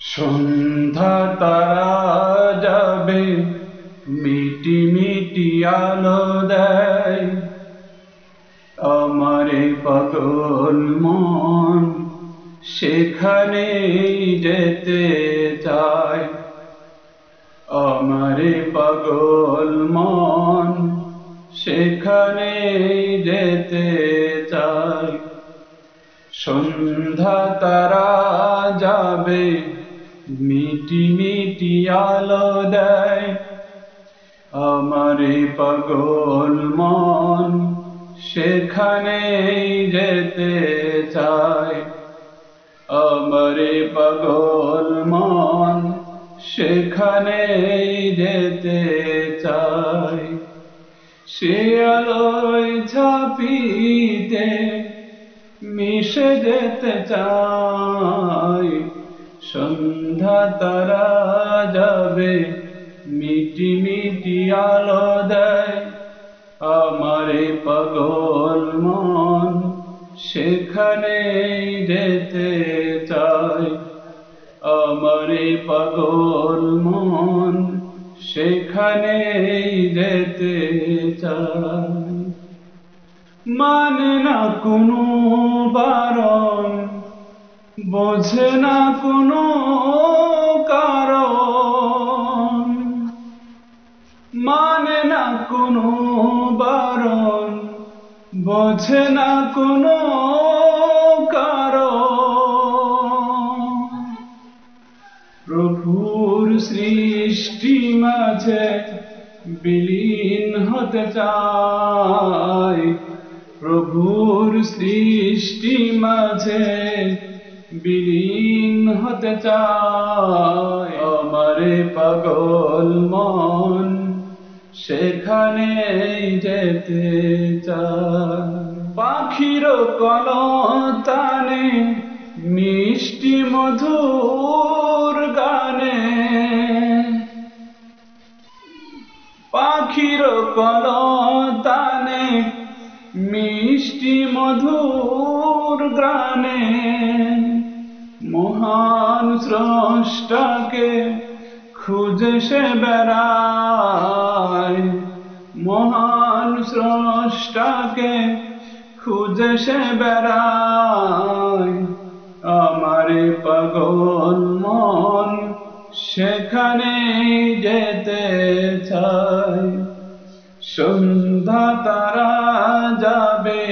সন্ধ্যা তারা যাবে, মিটি মিটি আলো দেয়, আমারে পাগল মন সেখানে যেতে চায়। আমারে পাগল মন সেখানে যেতে চায়। সন্ধ্যা তারা যাবে, মিটি মিটি আলো দেয়, আমারে পাগল মন সেখানে যেতে চায়। আমারে পাগল মন সেখানে যেতে চায়। সে আলোয় ঝাঁপিতে মিশে যেতে চায়। সন্ধ্যা তারা যাবে, মিটি মিটি আলো দেয়, আমারে পাগল মন সেখানে যেতে চায়। আমারে পাগল মন সেখানে যেতে চায়। মানে না কোনো বারণ, বোঝে না কোনো কারণ, মানে না কোনো বারণ, বোঝে না কোনো কারণ। প্রভুর সৃষ্টি মাঝে বিলীন হতে চায়। প্রভুর সৃষ্টি মাঝে বিলীন হতে চায়। আমারে পাগল মন সেখানে যেতে চায়। পাখির কলতানে মিষ্টি মধুর গানে, পাখির কলতানে মিষ্টি মধুর গানে, মহান স্রষ্টাকে খুঁজে সে বেড়ায়। মহান স্রষ্টাকে খুঁজে সে বেড়ায়। আমারে পাগল মন সেখানে যেতে চায়। সন্ধ্যা তারা যাবে,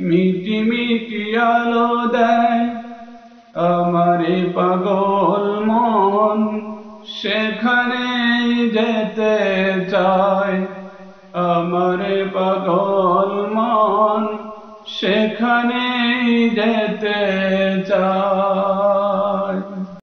মিটি মিটি আলো দেয়, আমারে পাগল মন সেখানে যেতে চায়। আমারে পাগল মন সেখানে যেতে চায়।